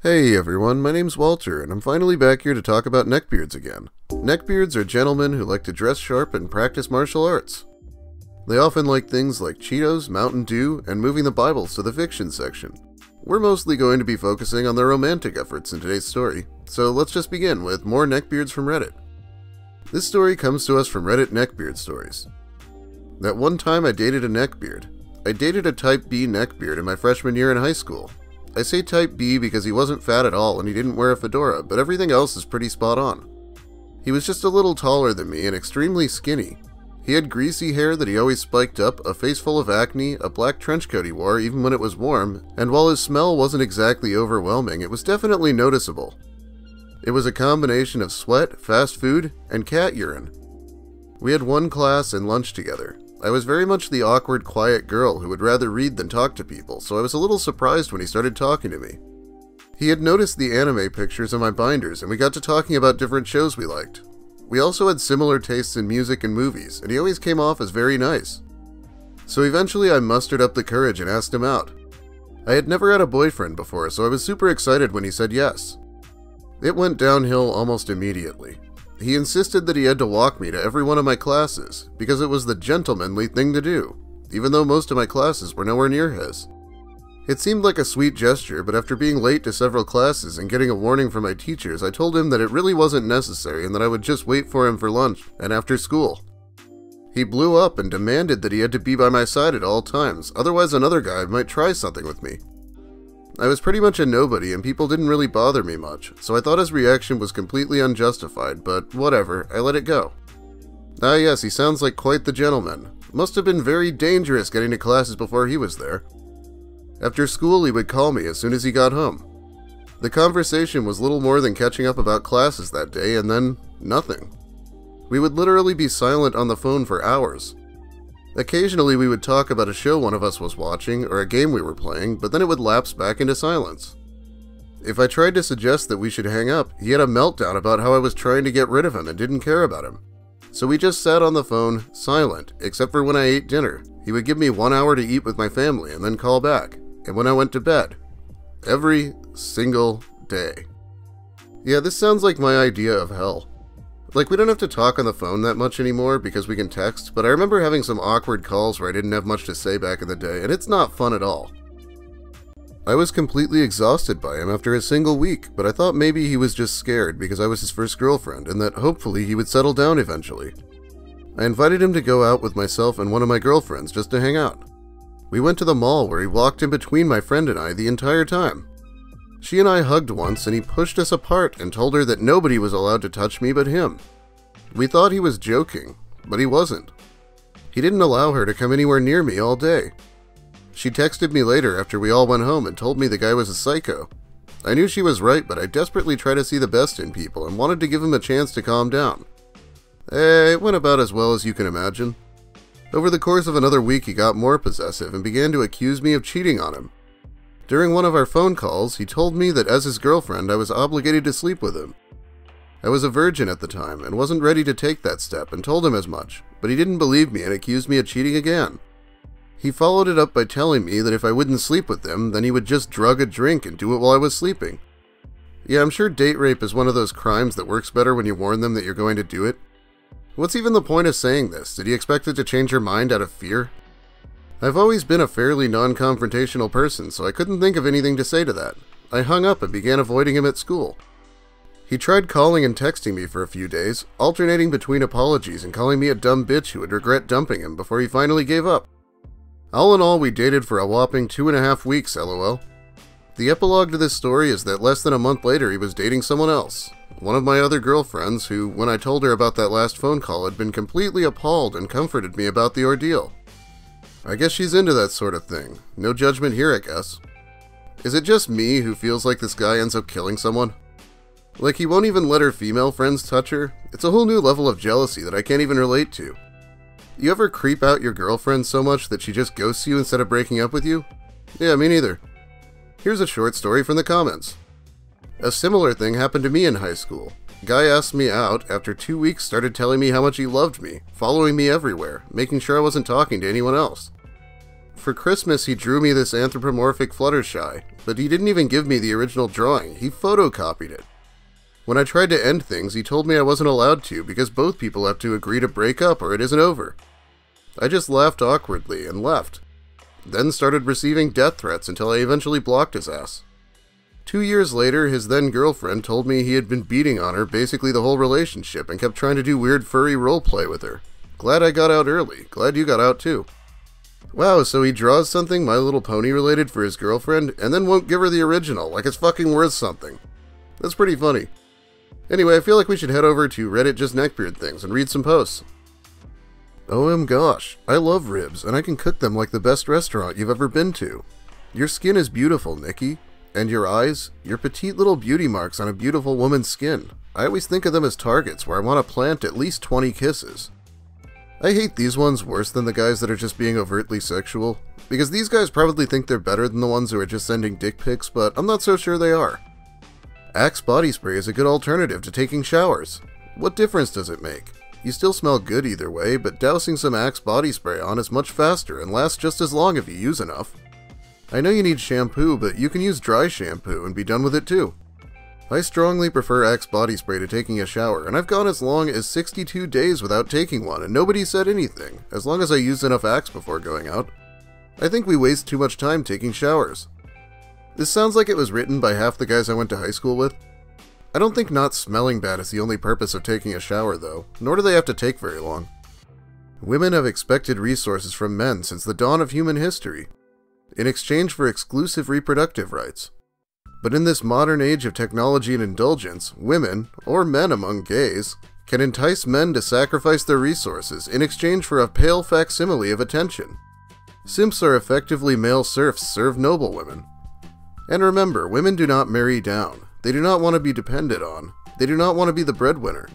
Hey everyone, my name's Walter, and I'm finally back here to talk about neckbeards again. Neckbeards are gentlemen who like to dress sharp and practice martial arts. They often like things like Cheetos, Mountain Dew, and moving the Bibles to the fiction section. We're mostly going to be focusing on their romantic efforts in today's story, so let's just begin with more neckbeards from Reddit. This story comes to us from Reddit Neckbeard Stories. That one time I dated a neckbeard. I dated a type B neckbeard in my freshman year in high school. I say type B because he wasn't fat at all and he didn't wear a fedora, but everything else is pretty spot on. He was just a little taller than me and extremely skinny. He had greasy hair that he always spiked up, a face full of acne, a black trench coat he wore even when it was warm, and while his smell wasn't exactly overwhelming, it was definitely noticeable. It was a combination of sweat, fast food, and cat urine. We had one class and lunch together. I was very much the awkward, quiet girl who would rather read than talk to people, so I was a little surprised when he started talking to me. He had noticed the anime pictures in my binders, and we got to talking about different shows we liked. We also had similar tastes in music and movies, and he always came off as very nice. So eventually I mustered up the courage and asked him out. I had never had a boyfriend before, so I was super excited when he said yes. It went downhill almost immediately. He insisted that he had to walk me to every one of my classes, because it was the gentlemanly thing to do, even though most of my classes were nowhere near his. It seemed like a sweet gesture, but after being late to several classes and getting a warning from my teachers, I told him that it really wasn't necessary and that I would just wait for him for lunch and after school. He blew up and demanded that he had to be by my side at all times, otherwise another guy might try something with me. I was pretty much a nobody and people didn't really bother me much, so I thought his reaction was completely unjustified, but whatever, I let it go. Ah yes, he sounds like quite the gentleman. Must have been very dangerous getting to classes before he was there. After school he would call me as soon as he got home. The conversation was little more than catching up about classes that day and then nothing. We would literally be silent on the phone for hours. Occasionally we would talk about a show one of us was watching or a game we were playing, but then it would lapse back into silence. If I tried to suggest that we should hang up, he had a meltdown about how I was trying to get rid of him and didn't care about him. So we just sat on the phone, silent, except for when I ate dinner. He would give me 1 hour to eat with my family and then call back, and when I went to bed. Every single day. Yeah, this sounds like my idea of hell. Like, we don't have to talk on the phone that much anymore because we can text, but I remember having some awkward calls where I didn't have much to say back in the day, and it's not fun at all. I was completely exhausted by him after a single week, but I thought maybe he was just scared because I was his first girlfriend, and that hopefully he would settle down eventually. I invited him to go out with myself and one of my girlfriends just to hang out. We went to the mall where he walked in between my friend and I the entire time. She and I hugged once and he pushed us apart and told her that nobody was allowed to touch me but him. We thought he was joking, but he wasn't. He didn't allow her to come anywhere near me all day. She texted me later after we all went home and told me the guy was a psycho. I knew she was right, but I desperately try to see the best in people and wanted to give him a chance to calm down. It went about as well as you can imagine. Over the course of another week he got more possessive and began to accuse me of cheating on him. During one of our phone calls, he told me that as his girlfriend I was obligated to sleep with him. I was a virgin at the time and wasn't ready to take that step and told him as much, but he didn't believe me and accused me of cheating again. He followed it up by telling me that if I wouldn't sleep with him, then he would just drug a drink and do it while I was sleeping. Yeah, I'm sure date rape is one of those crimes that works better when you warn them that you're going to do it. What's even the point of saying this? Did he expect it to change her mind out of fear? I've always been a fairly non-confrontational person, so I couldn't think of anything to say to that. I hung up and began avoiding him at school. He tried calling and texting me for a few days, alternating between apologies and calling me a dumb bitch who would regret dumping him before he finally gave up. All in all, we dated for a whopping 2.5 weeks, lol. The epilogue to this story is that less than a month later he was dating someone else. One of my other girlfriends who, when I told her about that last phone call, had been completely appalled and comforted me about the ordeal. I guess she's into that sort of thing. No judgment here, I guess. Is it just me who feels like this guy ends up killing someone? Like he won't even let her female friends touch her? It's a whole new level of jealousy that I can't even relate to. You ever creep out your girlfriend so much that she just ghosts you instead of breaking up with you? Yeah, me neither. Here's a short story from the comments. A similar thing happened to me in high school. Guy asked me out, after 2 weeks started telling me how much he loved me, following me everywhere, making sure I wasn't talking to anyone else. For Christmas, he drew me this anthropomorphic Fluttershy, but he didn't even give me the original drawing, he photocopied it. When I tried to end things, he told me I wasn't allowed to because both people have to agree to break up or it isn't over. I just laughed awkwardly and left, then started receiving death threats until I eventually blocked his ass. 2 years later, his then-girlfriend told me he had been beating on her basically the whole relationship and kept trying to do weird furry roleplay with her. Glad I got out early. Glad you got out too. Wow, so he draws something My Little Pony related for his girlfriend and then won't give her the original, like it's fucking worth something. That's pretty funny. Anyway, I feel like we should head over to Reddit Just Neckbeard Things and read some posts. OM gosh, I love ribs and I can cook them like the best restaurant you've ever been to. Your skin is beautiful, Nikki. And your eyes? Your petite little beauty marks on a beautiful woman's skin. I always think of them as targets where I want to plant at least 20 kisses. I hate these ones worse than the guys that are just being overtly sexual, because these guys probably think they're better than the ones who are just sending dick pics, but I'm not so sure they are. Axe body spray is a good alternative to taking showers. What difference does it make? You still smell good either way, but dousing some Axe body spray on is much faster and lasts just as long if you use enough. I know you need shampoo, but you can use dry shampoo and be done with it too. I strongly prefer Axe body spray to taking a shower, and I've gone as long as 62 days without taking one, and nobody said anything, as long as I used enough Axe before going out. I think we waste too much time taking showers. This sounds like it was written by half the guys I went to high school with. I don't think not smelling bad is the only purpose of taking a shower though, nor do they have to take very long. Women have expected resources from men since the dawn of human history, in exchange for exclusive reproductive rights. But in this modern age of technology and indulgence, women, or men among gays, can entice men to sacrifice their resources in exchange for a pale facsimile of attention. Simps are effectively male serfs served noble women. And remember, women do not marry down. They do not want to be depended on. They do not want to be the breadwinner.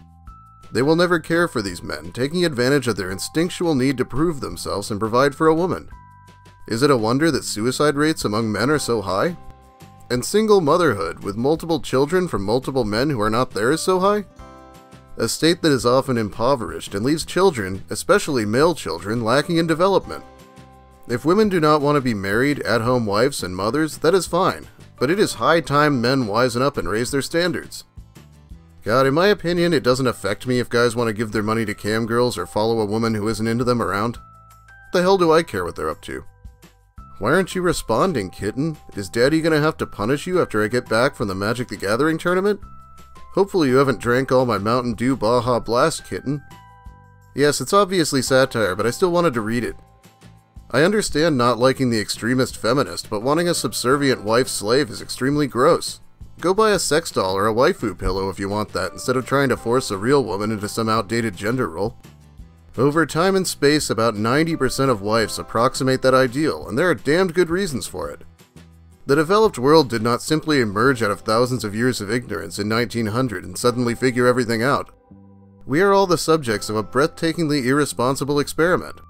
They will never care for these men, taking advantage of their instinctual need to prove themselves and provide for a woman. Is it a wonder that suicide rates among men are so high? And single motherhood with multiple children from multiple men who are not theirs so high? A state that is often impoverished and leaves children, especially male children, lacking in development. If women do not want to be married, at-home wives and mothers, that is fine, but it is high time men wisen up and raise their standards. God, in my opinion, it doesn't affect me if guys want to give their money to cam girls or follow a woman who isn't into them around. What the hell do I care what they're up to? Why aren't you responding, kitten? Is Daddy gonna have to punish you after I get back from the Magic the Gathering tournament? Hopefully you haven't drank all my Mountain Dew Baja Blast, kitten. Yes, it's obviously satire, but I still wanted to read it. I understand not liking the extremist feminist, but wanting a subservient wife-slave is extremely gross. Go buy a sex doll or a waifu pillow if you want that, instead of trying to force a real woman into some outdated gender role. Over time and space, about 90% of wives approximate that ideal, and there are damned good reasons for it. The developed world did not simply emerge out of thousands of years of ignorance in 1900 and suddenly figure everything out. We are all the subjects of a breathtakingly irresponsible experiment.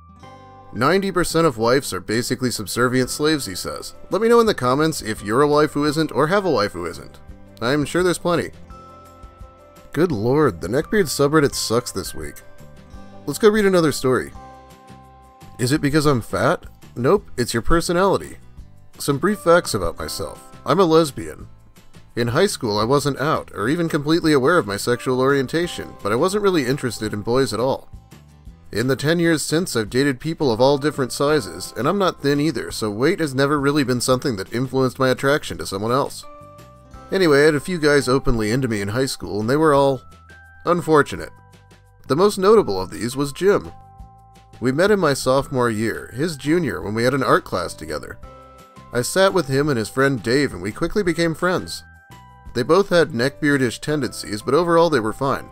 90% of wives are basically subservient slaves, he says. Let me know in the comments if you're a wife who isn't or have a wife who isn't. I'm sure there's plenty. Good lord, the Neckbeard subreddit sucks this week. Let's go read another story. Is it because I'm fat? Nope, it's your personality. Some brief facts about myself. I'm a lesbian. In high school, I wasn't out, or even completely aware of my sexual orientation, but I wasn't really interested in boys at all. In the 10 years since, I've dated people of all different sizes, and I'm not thin either, so weight has never really been something that influenced my attraction to someone else. Anyway, I had a few guys openly into me in high school, and they were all unfortunate. The most notable of these was Jim. We met in my sophomore year, his junior, when we had an art class together. I sat with him and his friend Dave, and we quickly became friends. They both had neckbeardish tendencies, but overall they were fine.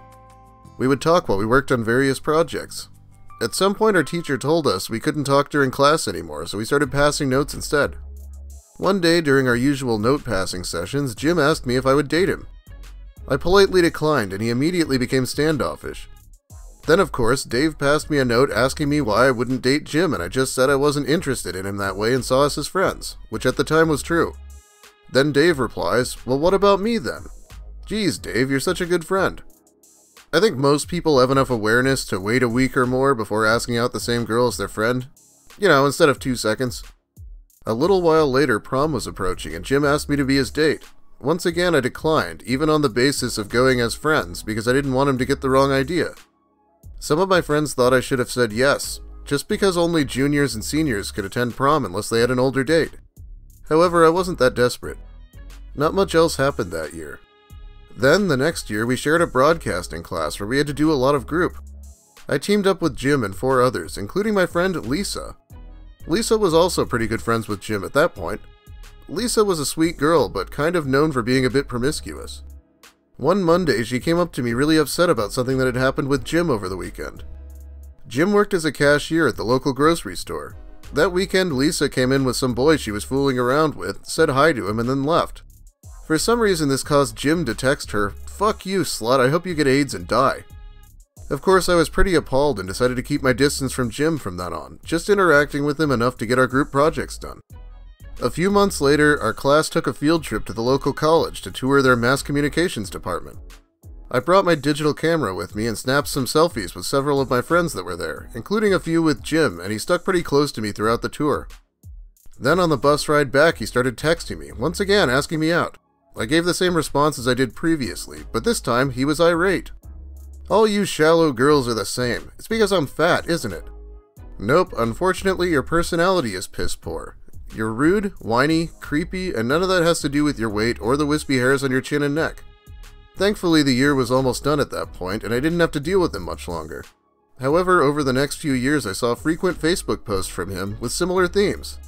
We would talk while we worked on various projects. At some point our teacher told us we couldn't talk during class anymore, so we started passing notes instead. One day during our usual note-passing sessions, Jim asked me if I would date him. I politely declined, and he immediately became standoffish. Then, of course, Dave passed me a note asking me why I wouldn't date Jim, and I just said I wasn't interested in him that way and saw us as friends, which at the time was true. Then Dave replies, "Well, what about me then?" Geez, Dave, you're such a good friend. I think most people have enough awareness to wait a week or more before asking out the same girl as their friend. Instead of 2 seconds. A little while later, prom was approaching, and Jim asked me to be his date. Once again, I declined, even on the basis of going as friends, because I didn't want him to get the wrong idea. Some of my friends thought I should have said yes, just because only juniors and seniors could attend prom unless they had an older date. However, I wasn't that desperate. Not much else happened that year. Then, the next year, we shared a broadcasting class where we had to do a lot of group. I teamed up with Jim and 4 others, including my friend Lisa. Lisa was also pretty good friends with Jim at that point. Lisa was a sweet girl, but kind of known for being a bit promiscuous. One Monday, she came up to me really upset about something that had happened with Jim over the weekend. Jim worked as a cashier at the local grocery store. That weekend, Lisa came in with some boy she was fooling around with, said hi to him, and then left. For some reason, this caused Jim to text her, "Fuck you, slut, I hope you get AIDS and die." Of course, I was pretty appalled and decided to keep my distance from Jim from then on, just interacting with him enough to get our group projects done. A few months later, our class took a field trip to the local college to tour their mass communications department. I brought my digital camera with me and snapped some selfies with several of my friends that were there, including a few with Jim, and he stuck pretty close to me throughout the tour. Then on the bus ride back, he started texting me, once again asking me out. I gave the same response as I did previously, but this time he was irate. "All you shallow girls are the same. It's because I'm fat, isn't it?" Nope, unfortunately your personality is piss poor. You're rude, whiny, creepy, and none of that has to do with your weight or the wispy hairs on your chin and neck. Thankfully, the year was almost done at that point, and I didn't have to deal with him much longer. However, over the next few years, I saw frequent Facebook posts from him with similar themes.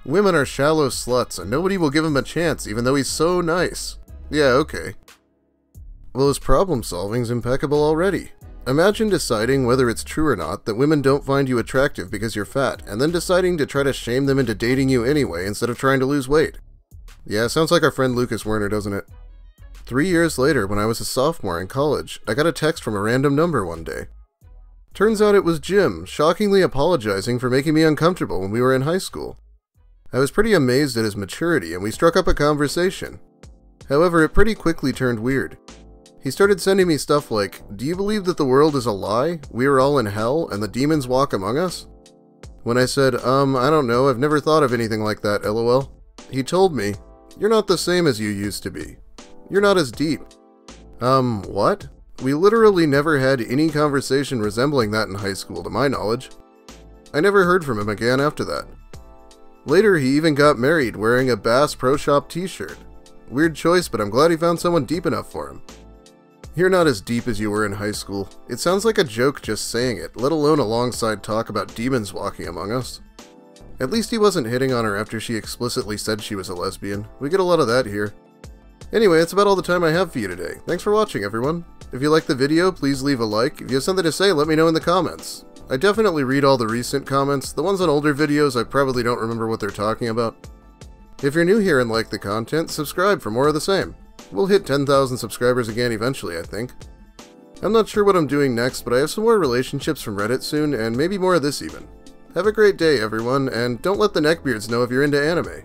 Women are shallow sluts, and nobody will give him a chance, even though he's so nice. Yeah, okay. Well, his problem solving's impeccable already. Imagine deciding, whether it's true or not, that women don't find you attractive because you're fat, and then deciding to try to shame them into dating you anyway instead of trying to lose weight. Yeah, sounds like our friend Lucas Werner, doesn't it? 3 years later, when I was a sophomore in college, I got a text from a random number one day. Turns out it was Jim, shockingly apologizing for making me uncomfortable when we were in high school. I was pretty amazed at his maturity, and we struck up a conversation. However, it pretty quickly turned weird. He started sending me stuff like, "Do you believe that the world is a lie? We are all in hell, and the demons walk among us?" When I said, I don't know, I've never thought of anything like that, lol. He told me, "You're not the same as you used to be. You're not as deep." What? We literally never had any conversation resembling that in high school, to my knowledge. I never heard from him again after that. Later, he even got married wearing a Bass Pro Shop t-shirt. Weird choice, but I'm glad he found someone deep enough for him. You're not as deep as you were in high school. It sounds like a joke just saying it, let alone alongside talk about demons walking among us. At least he wasn't hitting on her after she explicitly said she was a lesbian. We get a lot of that here. Anyway, that's about all the time I have for you today. Thanks for watching, everyone. If you liked the video, please leave a like. If you have something to say, let me know in the comments. I definitely read all the recent comments. The ones on older videos, I probably don't remember what they're talking about. If you're new here and like the content, subscribe for more of the same. We'll hit 10,000 subscribers again eventually, I think. I'm not sure what I'm doing next, but I have some more relationships from Reddit soon, and maybe more of this even. Have a great day, everyone, and don't let the neckbeards know if you're into anime.